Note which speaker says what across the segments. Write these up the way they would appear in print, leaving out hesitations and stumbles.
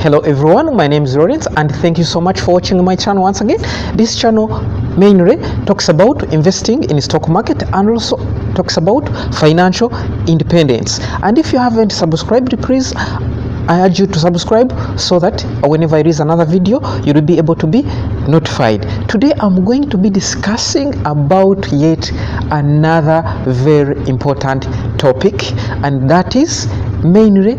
Speaker 1: Hello everyone, my name is Lawrence and thank you so much for watching my channel once again. This channel mainly talks about investing in stock market and also talks about financial independence. And if you haven't subscribed, please I urge you to subscribe so that whenever I release another video, you will be able to be notified. Today I'm going to be discussing about yet another very important topic, and that is mainly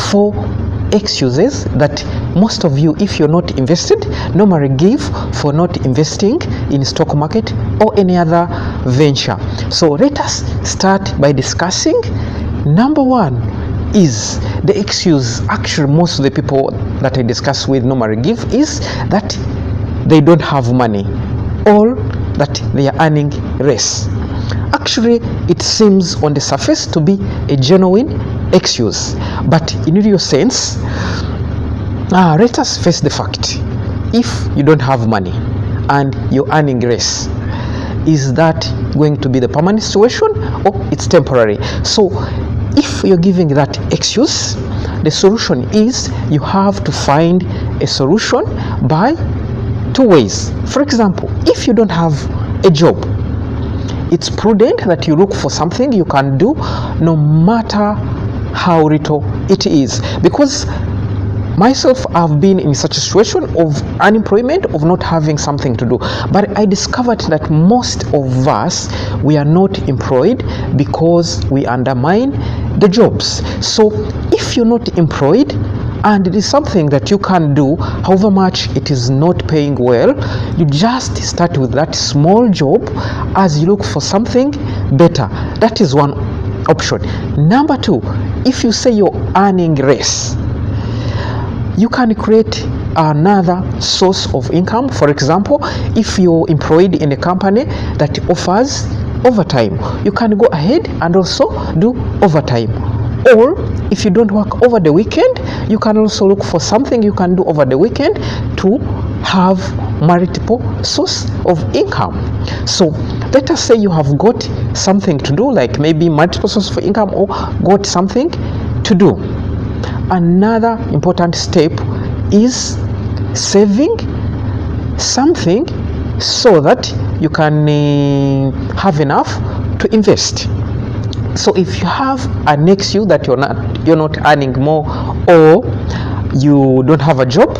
Speaker 1: 4 excuses that most of you, if you're not invested, normally give for not investing in stock market or any other venture. So let us start by discussing. Number 1 is the excuse actually most of the people that I discuss with normally give is that they don't have money or that they are earning less. Actually, it seems on the surface to be a genuine excuse, but in real sense, let us face the fact. If you don't have money and you're earning less, is that going to be the permanent situation or it's temporary? So if you're giving that excuse, the solution is you have to find a solution by 2 ways. For example, if you don't have a job, it's prudent that you look for something you can do no matter how little it is, because myself, I've been in such a situation of unemployment, of not having something to do, but I discovered that most of us, we are not employed because we undermine the jobs. So if you're not employed and it is something that you can do, however much it is not paying well, you just start with that small job as you look for something better. That is one option. Number 2, if you say you're earning less, you can create another source of income. For example, if you're employed in a company that offers overtime, you can go ahead and also do overtime. Or if you don't work over the weekend, you can also look for something you can do over the weekend to have multiple source of income. So let us say you have got something to do, like maybe multiple source of income, or got something to do. Another important step is saving something so that you can have enough to invest. So if you have an excuse that you're not earning more, or you don't have a job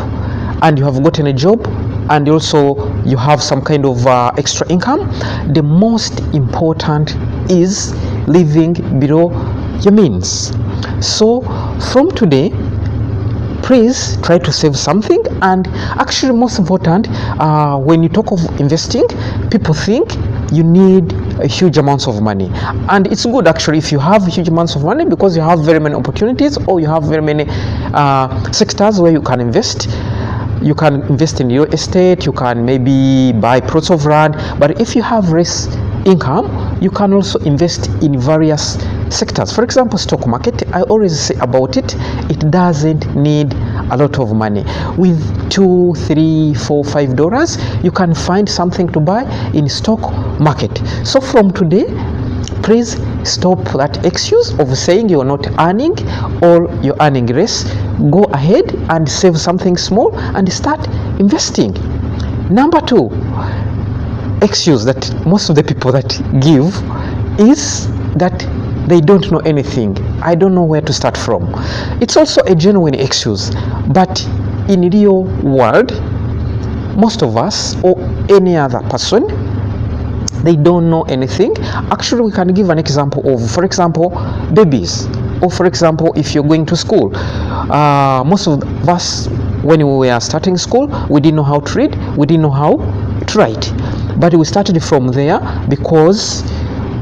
Speaker 1: and you have gotten a job and also you have some kind of extra income, the most important is living below your means. So from today, please try to save something. And actually, most important, when you talk of investing, people think you need a huge amounts of money, and it's good actually if you have huge amounts of money, because you have very many opportunities, or you have very many sectors where you can invest. You can invest in real estate, you can maybe buy plots of land, but if you have less income, you can also invest in various sectors. For example, stock market, I always say about it, it doesn't need a lot of money. With $2, $3, $4, $5, you can find something to buy in stock market. So from today, please stop that excuse of saying you're not earning or you're earning less. Go ahead and save something small and start investing. Number 2 excuse that most of the people that give is that they don't know anything. I don't know where to start from. It's also a genuine excuse, but in real world, most of us or any other person, they don't know anything. Actually, we can give an example of, for example, babies, or for example, if you're going to school. Most of us, when we were starting school, we didn't know how to read, we didn't know how to write, but we started from there because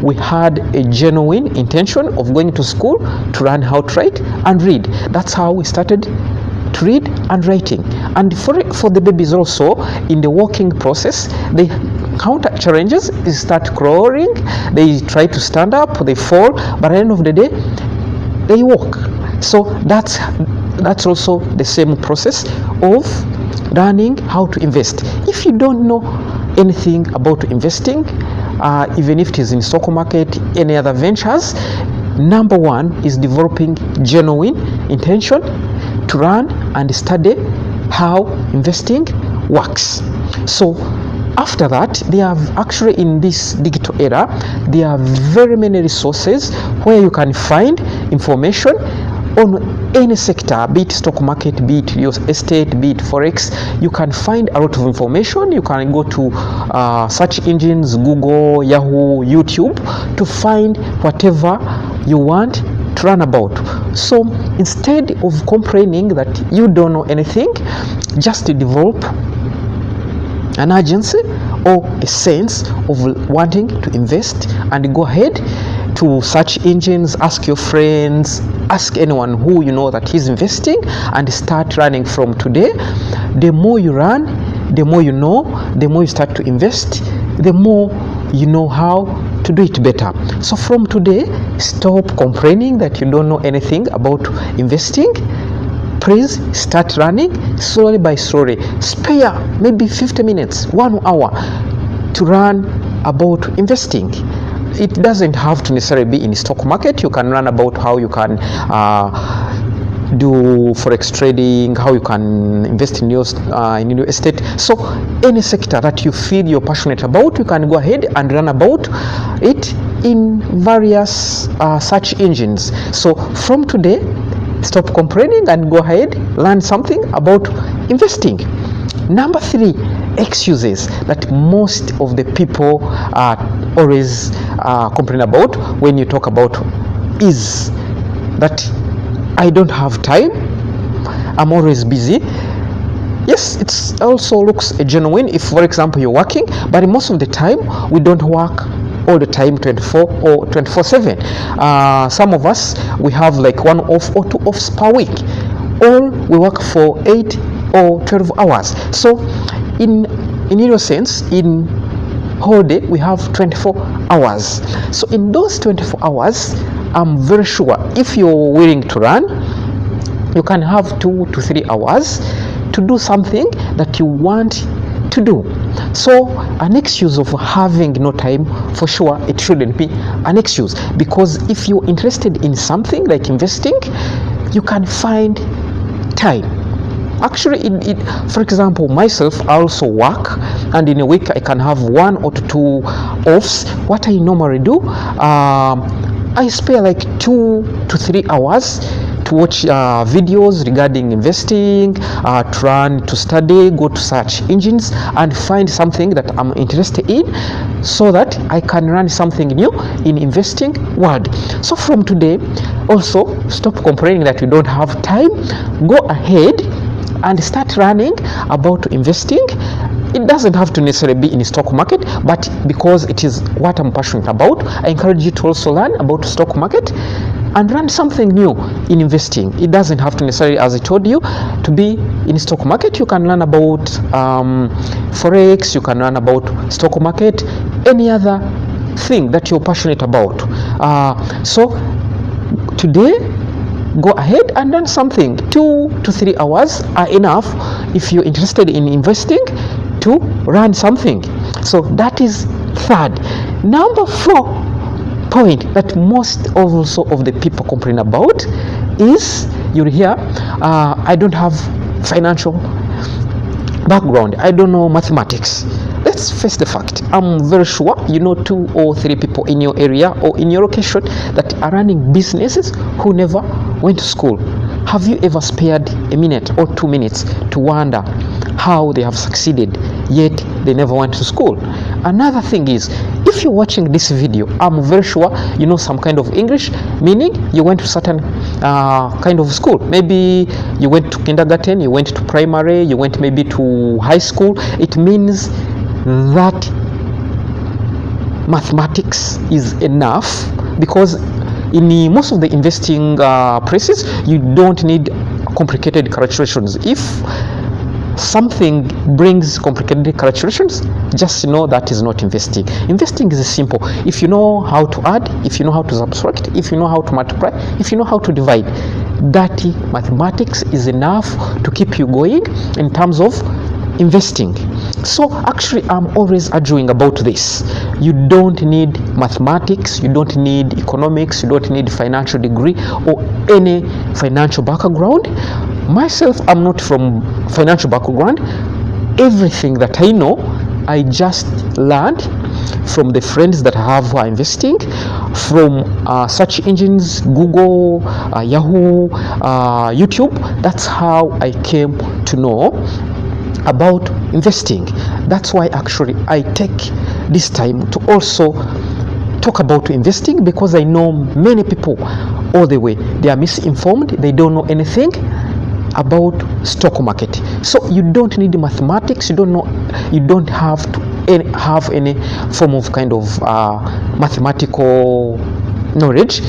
Speaker 1: we had a genuine intention of going to school to learn how to write and read. That's how we started to read and writing. And for the babies also, in the walking process, they counter challenges. They start crawling, they try to stand up, they fall, but at the end of the day, they walk. So that's also the same process of learning how to invest. If you don't know anything about investing, even if it is in stock market, any other ventures, number 1 is developing genuine intention to learn and study how investing works. So after that, there are actually, in this digital era, there are very many resources where you can find information on any sector, be it stock market, be it real estate, be it forex. You can find a lot of information. You can go to search engines, Google, Yahoo, YouTube, to find whatever you want to learn about. So instead of complaining that you don't know anything, just develop an urgency or a sense of wanting to invest, and go ahead to search engines, ask your friends, ask anyone who you know that is investing, and start running from today. The more you run, the more you know, the more you start to invest, the more you know how to do it better. So from today, stop complaining that you don't know anything about investing. Please start running slowly by slowly. Spare maybe 50 minutes, 1 hour to run about investing. It doesn't have to necessarily be in stock market. You can learn about how you can do forex trading, how you can invest in real estate. So any sector that you feel you're passionate about, you can go ahead and learn about it in various search engines. So from today, stop complaining and go ahead, learn something about investing. Number 3, excuses that most of the people always complain about when you talk about is that I don't have time, I'm always busy. Yes, it also looks genuine if, for example, you're working, but most of the time we don't work all the time 24 or 24/7. Some of us, we have like 1 off or 2 offs per week, or we work for 8 or 12 hours. So in your sense, in whole day we have 24 hours. So in those 24 hours, I'm very sure if you're willing to run, you can have 2 to 3 hours to do something that you want to do. So an excuse of having no time, for sure it shouldn't be an excuse, because if you're interested in something like investing, you can find time. Actually, for example, myself, I also work, and in a week I can have 1 or 2 offs. What I normally do, I spare like 2 to 3 hours to watch videos regarding investing, to run, to study, go to search engines and find something that I'm interested in, so that I can run something new in investing world. So from today, also stop complaining that you don't have time. Go ahead and start running about investing. It doesn't have to necessarily be in stock market, but because it is what I'm passionate about, I encourage you to also learn about stock market and run something new in investing. It doesn't have to necessarily, as I told you, to be in stock market. You can learn about forex, you can learn about stock market, any other thing that you're passionate about. So today, go ahead and learn something. 2 to 3 hours are enough if you're interested in investing to run something. So that is 3rd. Number 4 point that most also of the people complain about is, you'll hear, I don't have financial background, I don't know mathematics. Let's face the fact, I'm very sure you know 2 or 3 people in your area or in your location that are running businesses who never went to school. Have you ever spared a minute or 2 minutes to wonder how they have succeeded, yet they never went to school? Another thing is, if you're watching this video, I'm very sure you know some kind of English, meaning you went to certain kind of school. Maybe you went to kindergarten, you went to primary, you went maybe to high school. It means that mathematics is enough, because in most of the investing places, you don't need complicated calculations. If something brings complicated calculations, just know that is not investing. Investing is simple. If you know how to add, if you know how to subtract, if you know how to multiply, if you know how to divide, that mathematics is enough to keep you going in terms of investing. So actually, I'm always arguing about this. You don't need mathematics, you don't need economics, you don't need financial degree or any financial background Myself, I'm not from financial background. Everything that I know, I just learned from the friends that I have who are investing, from search engines, Google, Yahoo, YouTube. That's how I came to know about investing. That's why actually I take this time to also talk about investing, because I know many people all the way, they are misinformed, they don't know anything about stock market. So you don't need mathematics, you don't have to have any form of kind of mathematical knowledge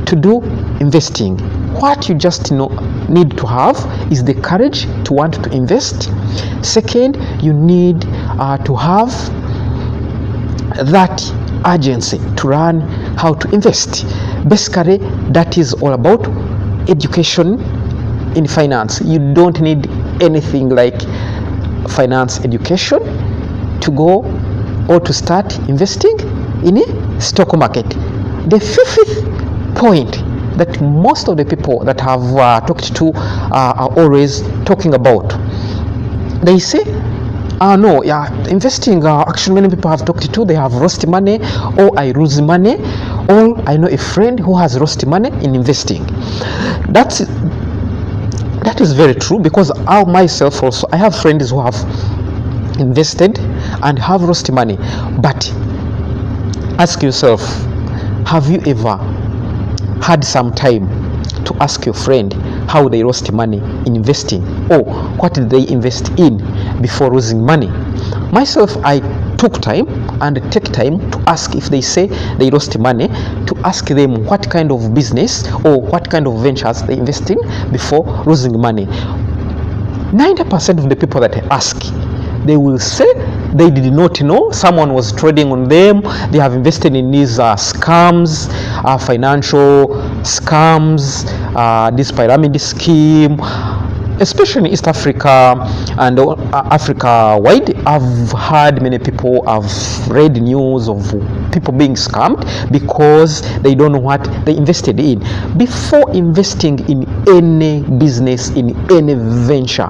Speaker 1: to do investing. What you just need to have is the courage to want to invest. Second, you need to have that urgency to learn how to invest. Basically, that is all about education in finance. You don't need anything like finance education to go or to start investing in a stock market. The fifth point that most of the people that have talked to are always talking about, they say, no, yeah, investing, actually many people have talked to, they have lost money, or I lose money, or I know a friend who has lost money in investing. That is very true, because I myself also, I have friends who have invested and have lost money. But ask yourself, have you ever had some time to ask your friend how they lost money in investing, or what did they invest in before losing money? Myself, I took time and take time to ask, if they say they lost money, to ask them what kind of business or what kind of ventures they invest in before losing money. 90% of the people that I ask, they will say they did not know, someone was trading on them, they have invested in these scams, financial scams, this pyramid scheme, especially in East Africa and Africa wide. I've heard many people, I've read news of people being scammed because they don't know what they invested in. Before investing in any business, in any venture,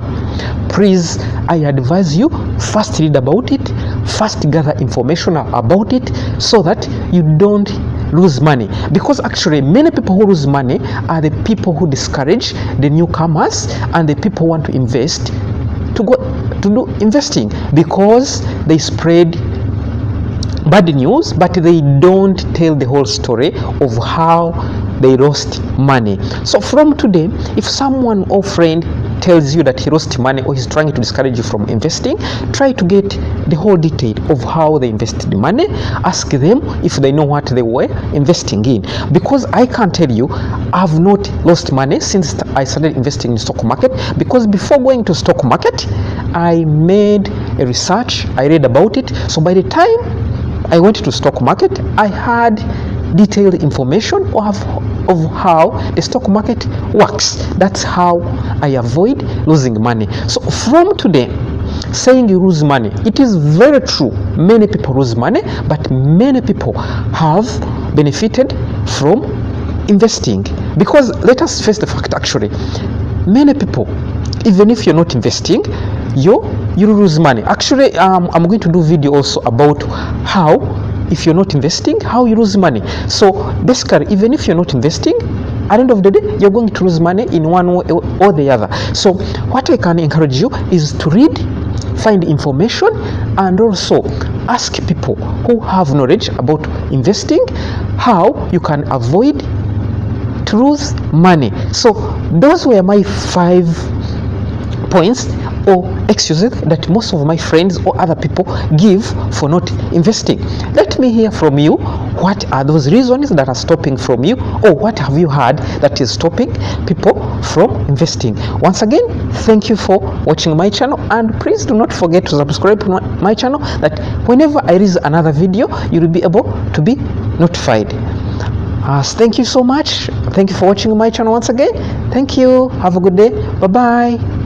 Speaker 1: please, I advise you, first read about it, first gather information about it, so that you don't lose money. Because actually many people who lose money are the people who discourage the newcomers and the people who want to invest to go to do investing, because they spread bad news, but they don't tell the whole story of how they lost money. So from today, if someone or friend tells you that he lost money or he's trying to discourage you from investing, try to get the whole detail of how they invested the money. Ask them if they know what they were investing in, because I can tell you I've not lost money since I started investing in stock market, because before going to stock market I made a research, I read about it. So by the time I went to stock market, I had detailed information of how the stock market works. That's how I avoid losing money. So from today, saying you lose money, it is very true. Many people lose money, but many people have benefited from investing. Because let us face the fact, actually, many people, even if you're not investing, you lose money. Actually, I'm going to do video also about how, if you're not investing, how you lose money. So basically, even if you're not investing, at the end of the day, you're going to lose money in one way or the other. So what I can encourage you is to read, find information, and also ask people who have knowledge about investing, how you can avoid to lose money. So those were my 5 points or excuses that most of my friends or other people give for not investing. Let me hear from you. What are those reasons that are stopping from you, or what have you heard that is stopping people from investing? Once again, thank you for watching my channel, and please do not forget to subscribe to my channel, that whenever I release another video, you will be able to be notified. Thank you so much. Thank you for watching my channel once again. Thank you. Have a good day. Bye bye.